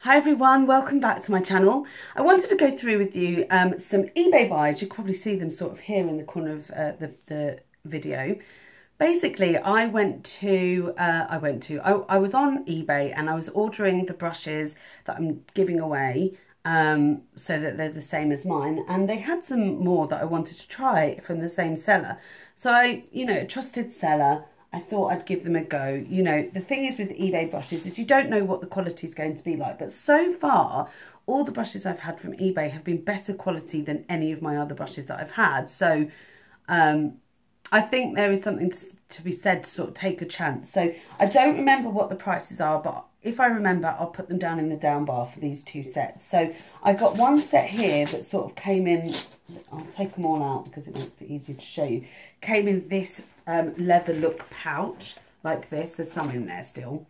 Hi everyone, welcome back to my channel. I wanted to go through with you some eBay buys. You can probably see them sort of here in the corner of the video. Basically, I was on eBay and I was ordering the brushes that I'm giving away so that they're the same as mine, and they had some more that I wanted to try from the same seller. So I, a trusted seller, I thought I'd give them a go. The thing is with eBay brushes is you don't know what the quality is going to be like. But so far, all the brushes I've had from eBay have been better quality than any of my other brushes that I've had. So I think there is something to be said to sort of take a chance. So I don't remember what the prices are, but if I remember, I'll put them down in the down bar for these two sets. So I got one set here that sort of came in, I'll take them all out because it makes it easier to show you, came in this leather look pouch like this. There's some in there still.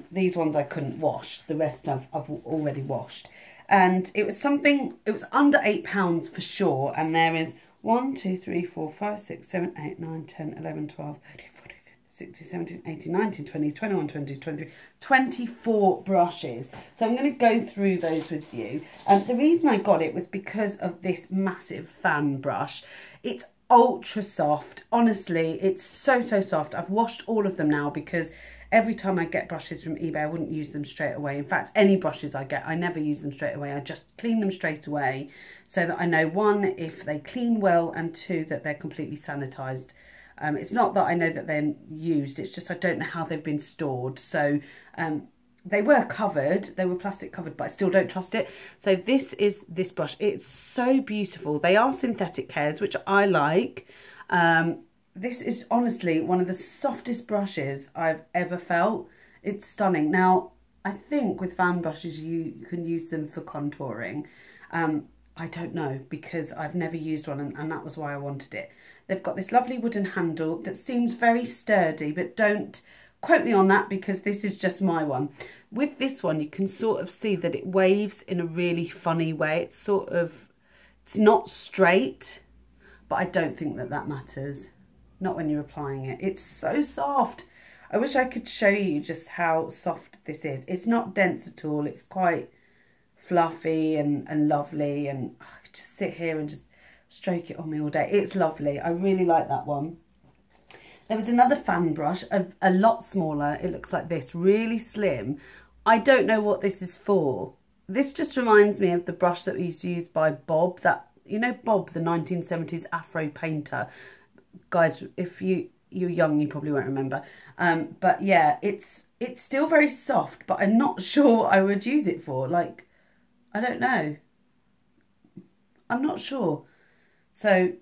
These ones I couldn't wash, the rest I've already washed, and it was under £8 for sure. And there is 1, 2, 3, 4, 5, 6, 7, 8, 9, 10, 11, 12, 13, 14, 15, 16, 17, 18, 19, 20, 21, 22, 23, 24 brushes. So I'm going to go through those with you. The reason I got it was because of this massive fan brush. It's ultra soft. Honestly, it's so soft. I've washed all of them now because every time I get brushes from eBay, I wouldn't use them straight away. In fact, any brushes I get, I never use them straight away. I just clean them straight away so that I know, one, if they clean well, and two, that they're completely sanitized. It's not that I know that they're used, it's just I don't know how they've been stored. So they were covered, they were plastic covered, but I still don't trust it. So this is this brush. It's so beautiful. They are synthetic hairs, which I like. This is honestly one of the softest brushes I've ever felt. It's stunning. Now, I think with fan brushes, you can use them for contouring. I don't know, because I've never used one, and that was why I wanted it. They've got this lovely wooden handle that seems very sturdy, but don't quote me on that because this is just my one. With this one, you can sort of see that it waves in a really funny way. It's not straight, but I don't think that matters. Not when you're applying it. It's so soft. I wish I could show you just how soft this is. It's not dense at all. It's quite fluffy and lovely, and I could just sit here and just stroke it on me all day. It's lovely. I really like that one. There was another fan brush, a lot smaller. It looks like this, really slim. I don't know what this is for. This just reminds me of the brush that was used by Bob, Bob, the 1970s Afro painter. Guys, if you're young, you probably won't remember. But yeah, it's still very soft, but I'm not sure I would use it for. Like, I don't know. I'm not sure. So,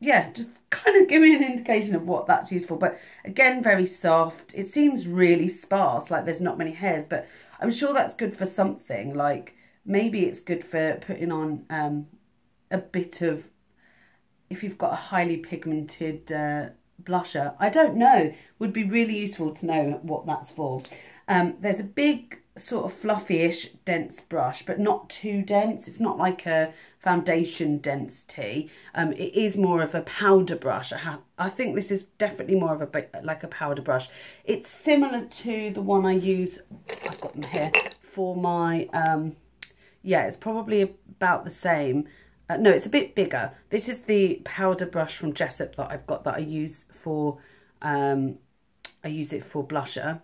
yeah, just kind of give me an indication of what that's used for. But again, very soft. It seems really sparse, like there's not many hairs, but I'm sure that's good for something. Like, maybe it's good for putting on a bit of, if you've got a highly pigmented blusher. I don't know. Would be really useful to know what that's for. There's a big sort of fluffy-ish dense brush, but not too dense. It's not like a foundation density. It is more of a powder brush. I think this is definitely more of a powder brush. It's similar to the one I use, I've got them here, for my, yeah, it's probably about the same. No, it's a bit bigger. This is the powder brush from Jessup that I've got that I use for, I use it for blusher.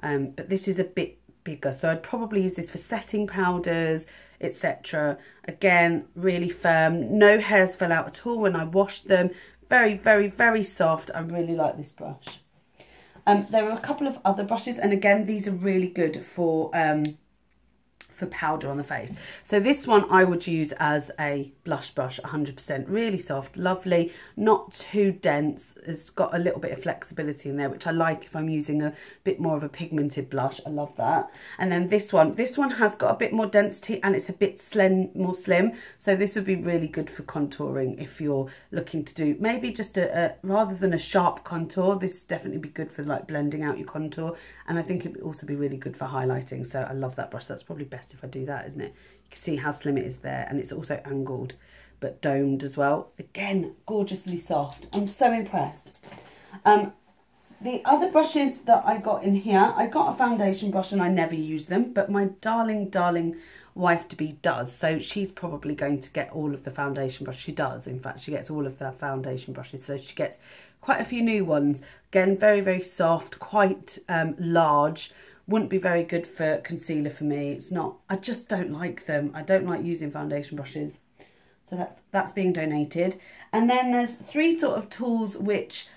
But this is a bit bigger, so I'd probably use this for setting powders, etc. Again, really firm. No hairs fell out at all when I washed them. Very soft. I really like this brush. There are a couple of other brushes, and again, these are really good for powder on the face. So this one I would use as a blush brush, 100%. Really soft, lovely, not too dense. It's got a little bit of flexibility in there, which I like if I'm using a bit more of a pigmented blush. I love that. And then this one has got a bit more density, and it's a bit more slim. So this would be really good for contouring if you're looking to do maybe just rather than a sharp contour. This definitely be good for like blending out your contour, and I think it would also be really good for highlighting. So I love that brush. That's probably best if I do that, isn't it? You can see how slim it is there, and it's also angled but domed as well. Again, gorgeously soft. I'm so impressed. the other brushes that I got in here, I got a foundation brush and I never use them, but my darling, darling wife-to-be does. So she's probably going to get all of the foundation brushes. She does, in fact, she gets all of the foundation brushes. So she gets quite a few new ones. Again, very, very soft, quite large. Wouldn't be very good for concealer for me. It's not, I just don't like them. I don't like using foundation brushes. So that's being donated. And then there's 3 sort of tools which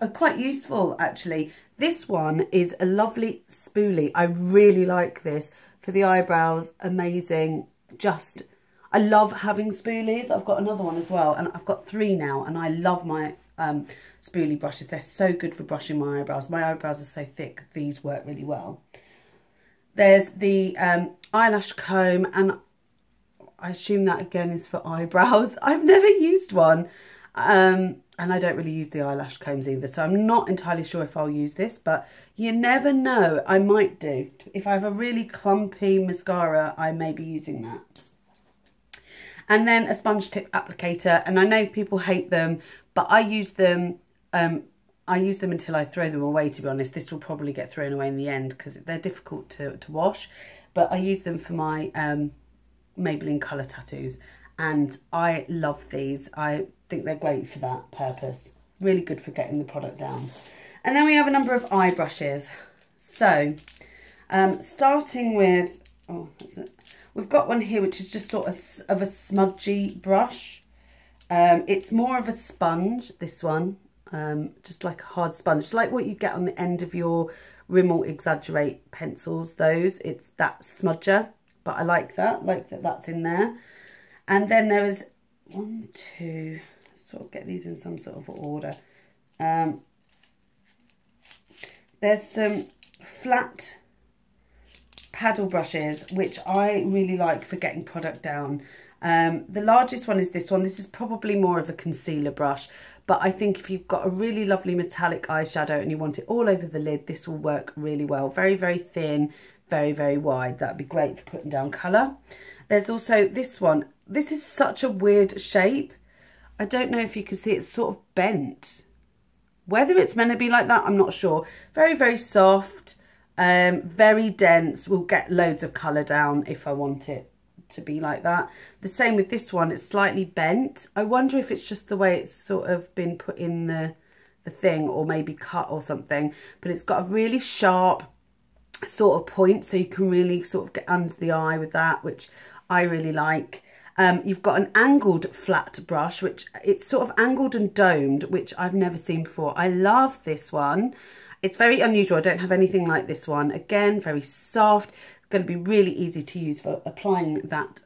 are quite useful actually. This one is a lovely spoolie. I really like this for the eyebrows. Amazing. I love having spoolies. I've got another one as well, and I've got 3 now, and I love my spoolie brushes. They're so good for brushing my eyebrows. My eyebrows are so thick, these work really well. There's the eyelash comb, and I assume that again is for eyebrows. I've never used one, and I don't really use the eyelash combs either, so I'm not entirely sure if I'll use this, but you never know, I might do. If I have a really clumpy mascara, I may be using that. And then a sponge tip applicator, and I know people hate them, but I use them until I throw them away, to be honest. This will probably get thrown away in the end because they're difficult to wash, but I use them for my Maybelline colour tattoos, and I love these. I think they're great for that purpose. Really good for getting the product down. And then we have a number of eye brushes. So, starting with, we've got one here which is just sort of a smudgy brush. It's more of a sponge, this one, just like a hard sponge, like what you get on the end of your Rimmel Exaggerate pencils, those. It's that smudger, but I like that that's in there. And then there is 1, 2, sort of get these in some sort of order. There's some flat paddle brushes, which I really like for getting product down. The largest one is this one. This is probably more of a concealer brush, but I think if you've got a really lovely metallic eyeshadow and you want it all over the lid, this will work really well. Very, very thin, very, very wide. That'd be great for putting down colour. There's also this one. This is such a weird shape. I don't know if you can see, it's sort of bent. Whether it's meant to be like that, I'm not sure. Very, very soft, very dense. We'll get loads of colour down if I want it to be like that. The same with this one, it's slightly bent. I wonder if it's just the way it's sort of been put in the thing, or maybe cut or something. But it's got a really sharp sort of point, so you can really sort of get under the eye with that, which I really like. You've got an angled flat brush, which it's sort of angled and domed, which I've never seen before. I love this one. It's very unusual. I don't have anything like this one. Again, very soft. Going to be really easy to use for applying that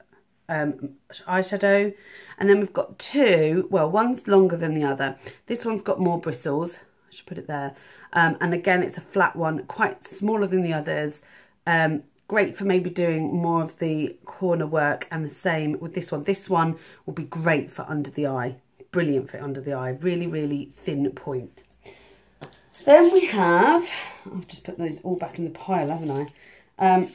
eyeshadow. And then we've got 2, well, one's longer than the other. This one's got more bristles. I should put it there. And again, it's a flat one, quite smaller than the others. Great for maybe doing more of the corner work, and the same with this one. This one will be great for under the eye. Brilliant for under the eye. Really, really thin point. Then we have, I've just put those all back in the pile, haven't I?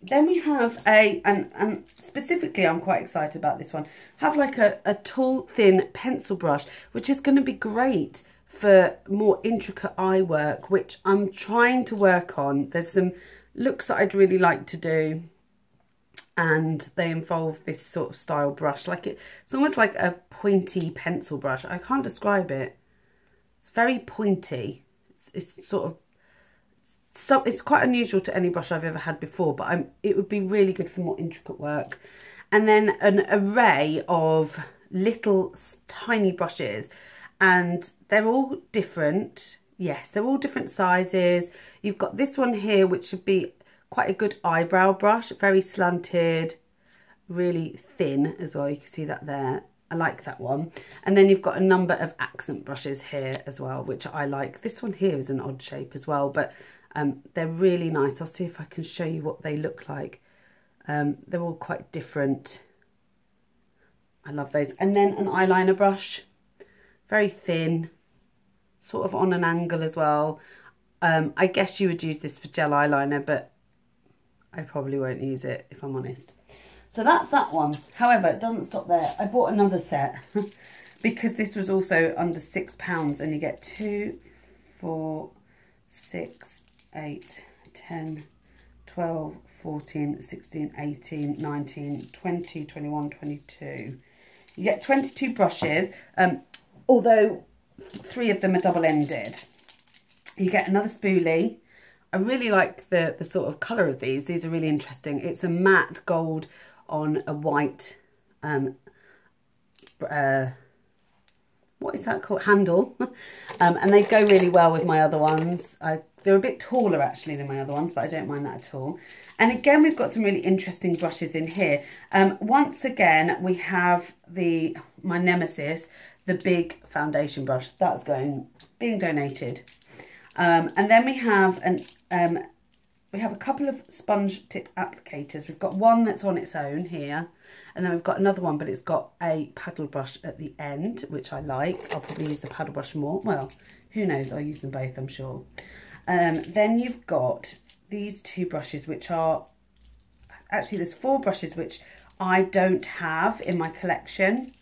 Then we have and specifically I'm quite excited about this one, have like a tall, thin pencil brush, which is going to be great for more intricate eye work, which I'm trying to work on. There's some looks that I'd really like to do, and they involve this sort of style brush. Like it's almost like a pointy pencil brush. I can't describe it. It's very pointy. It's sort of, so it's quite unusual to any brush I've ever had before, but it would be really good for more intricate work. And then an array of little tiny brushes, and they're all different. Yes, they're all different sizes. You've got this one here, which would be quite a good eyebrow brush, very slanted, really thin as well. You can see that there. I like that one. And then you've got a number of accent brushes here as well, which I like. This one here is an odd shape as well, but they're really nice. I'll see if I can show you what they look like. They're all quite different. I love those. And then an eyeliner brush, very thin, sort of on an angle as well. I guess you would use this for gel eyeliner, but I probably won't use it if I'm honest. So that's that one. However, it doesn't stop there. I bought another set because this was also under £6, and you get 2, 4, 6, 8, 10, 12, 14, 16, 18, 19, 20, 21, 22. You get 22 brushes, although 3 of them are double-ended. You get another spoolie. I really like the sort of colour of these. These are really interesting. It's a matte gold on a white, what is that called? Handle. And they go really well with my other ones. They're a bit taller actually than my other ones, but I don't mind that at all. And again, we've got some really interesting brushes in here. Once again, we have my nemesis, the big foundation brush. That's being donated. And then we have a couple of sponge tip applicators. We've got one that's on its own here, and then we've got another one, but it's got a paddle brush at the end, which I like. I'll probably use the paddle brush more. Well, who knows? I'll use them both, I'm sure. Then you've got these 2 brushes, which are, actually there's 4 brushes which I don't have in my collection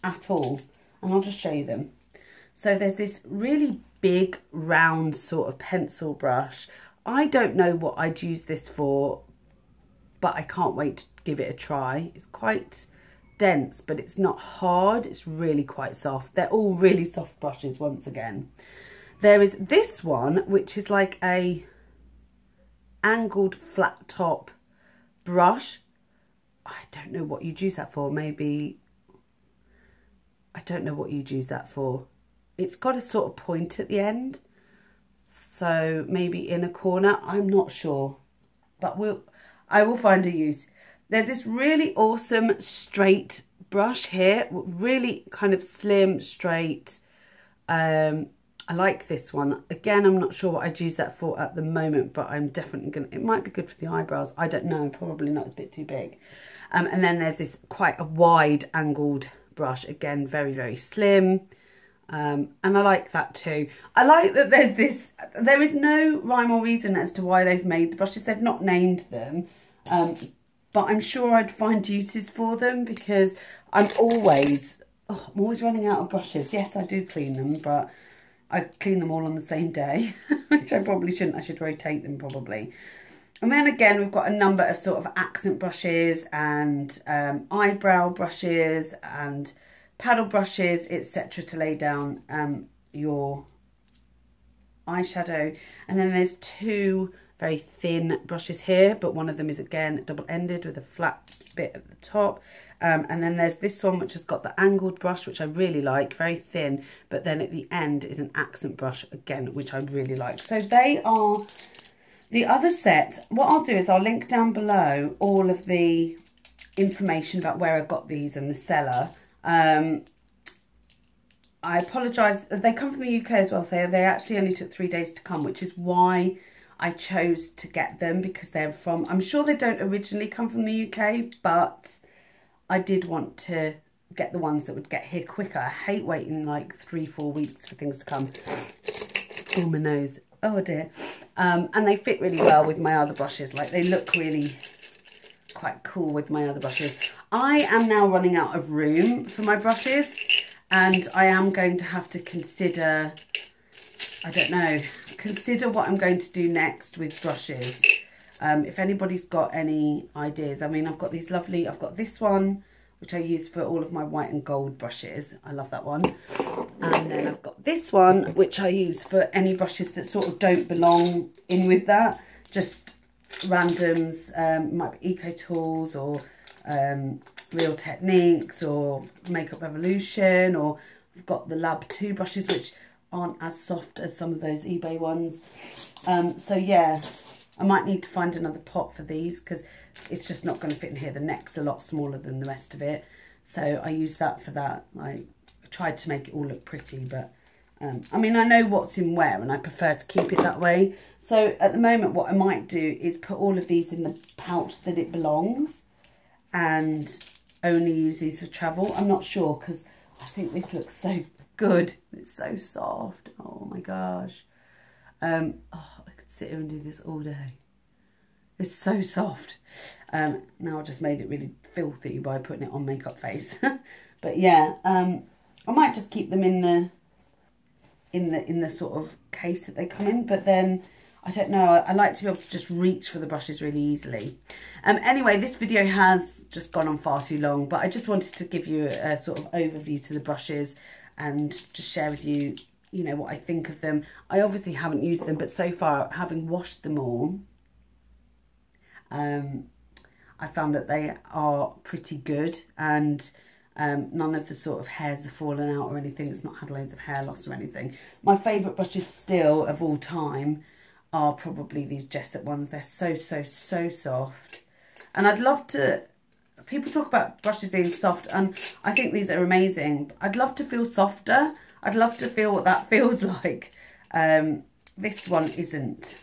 at all. And I'll just show you them. So there's this really big round sort of pencil brush. I don't know what I'd use this for, but I can't wait to give it a try. It's quite dense, but it's not hard. It's really quite soft. They're all really soft brushes once again. There is this one, which is like a angled flat top brush. I don't know what you'd use that for. Maybe, I don't know what you'd use that for. It's got a sort of point at the end. So maybe in a corner, I'm not sure. But I will find a use. There's this really awesome straight brush here. Really kind of slim, straight. I like this one. Again, I'm not sure what I'd use that for at the moment, but I'm definitely going to, it might be good for the eyebrows. I don't know, probably not, it's a bit too big. And then there's this quite a wide angled brush. Again, very, very slim. And I like that too. I like that there is no rhyme or reason as to why they've made the brushes. They've not named them. But I'm sure I'd find uses for them because I'm always running out of brushes. Yes, I do clean them, but I clean them all on the same day, which I probably shouldn't. I should rotate them probably. And then again, we've got a number of sort of accent brushes and eyebrow brushes and paddle brushes, etc. to lay down your eyeshadow. And then there's 2 very thin brushes here, but one of them is again double-ended with a flat bit at the top. And then there's this one which has got the angled brush, which I really like, very thin, but then at the end is an accent brush again, which I really like. So they are the other set. What I'll do is I'll link down below all of the information about where I got these and the seller. I apologise, they come from the UK as well, so they actually only took 3 days to come, which is why I chose to get them, because they're from, I'm sure they don't originally come from the UK, but I did want to get the ones that would get here quicker. I hate waiting like 3-4 weeks for things to come. Oh, my nose. Oh dear. And they fit really well with my other brushes. Like, they look really quite cool with my other brushes. I am now running out of room for my brushes, and I am going to have to consider, I don't know, consider what I'm going to do next with brushes. If anybody's got any ideas. I mean, I've got these lovely, I've got this one, which I use for all of my white and gold brushes. I love that one. And then I've got this one, which I use for any brushes that sort of don't belong in with that. Just randoms, might be Eco Tools or Real Techniques or Makeup Revolution, or I've got the Lab 2 brushes, which aren't as soft as some of those eBay ones. So yeah, I might need to find another pot for these because it's just not going to fit in here. The neck's a lot smaller than the rest of it. So I use that for that. I tried to make it all look pretty, but I mean, I know what's in where and I prefer to keep it that way. So at the moment, what I might do is put all of these in the pouch that it belongs and only use these for travel. I'm not sure because I think this looks so good. It's so soft. Oh my gosh. Oh, I could sit here and do this all day. It's so soft. Now I just made it really filthy by putting it on makeup face. But yeah, I might just keep them in in the sort of case that they come in, but then I don't know, I like to be able to just reach for the brushes really easily. Anyway, this video has just gone on far too long, but I just wanted to give you a sort of overview to the brushes and just share with you, you know, what I think of them. I obviously haven't used them, but so far, having washed them all, I found that they are pretty good, and none of the sort of hairs have fallen out or anything. It's not had loads of hair loss or anything. My favourite brushes still of all time are probably these Jessup ones. They're so soft. And I'd love to, people talk about brushes being soft, and I think these are amazing. I'd love to feel softer. I'd love to feel what that feels like. This one isn't.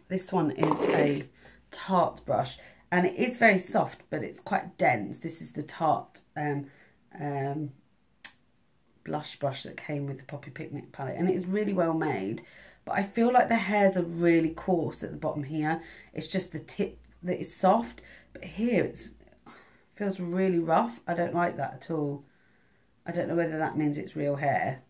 This one is a Tarte brush, and it is very soft, but it's quite dense. This is the Tarte blush brush that came with the Poppy Picnic palette, and it is really well made. But I feel like the hairs are really coarse at the bottom here. It's just the tip that is soft. But here it feels really rough. I don't like that at all. I don't know whether that means it's real hair.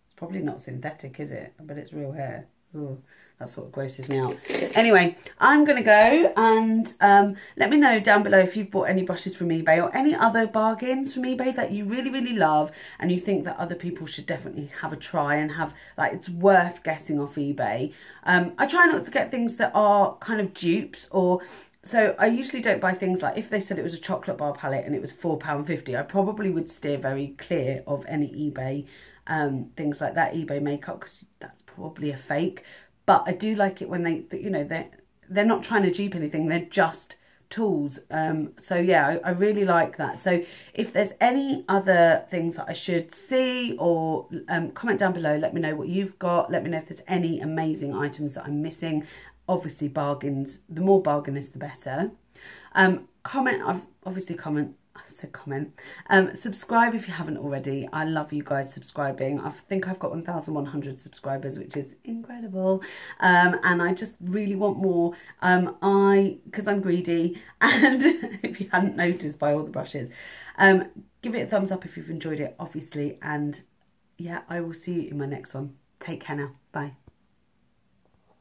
It's probably not synthetic, is it? But it's real hair. Ooh, that's what grosses me out. Anyway, I'm going to go, and let me know down below if you've bought any brushes from eBay or any other bargains from eBay that you really love and you think that other people should definitely have a try and have, like, it's worth getting off eBay. I try not to get things that are kind of dupes, or so I usually don't buy things like, if they said it was a chocolate bar palette and it was £4.50, I probably would steer very clear of any eBay things like that, eBay makeup, because that's probably a fake. But I do like it when they, you know, they're not trying to dupe anything, they're just tools. So yeah, I really like that. So if there's any other things that I should see, or comment down below, let me know what you've got, let me know if there's any amazing items that I'm missing. Obviously bargains, the more bargainist the better. Comment, subscribe if you haven't already. I love you guys subscribing. I think I've got 1,100 subscribers, which is incredible, and I just really want more, because I'm greedy, and if you hadn't noticed by all the brushes, give it a thumbs up if you've enjoyed it, obviously, and yeah, I will see you in my next one. Take care now, bye.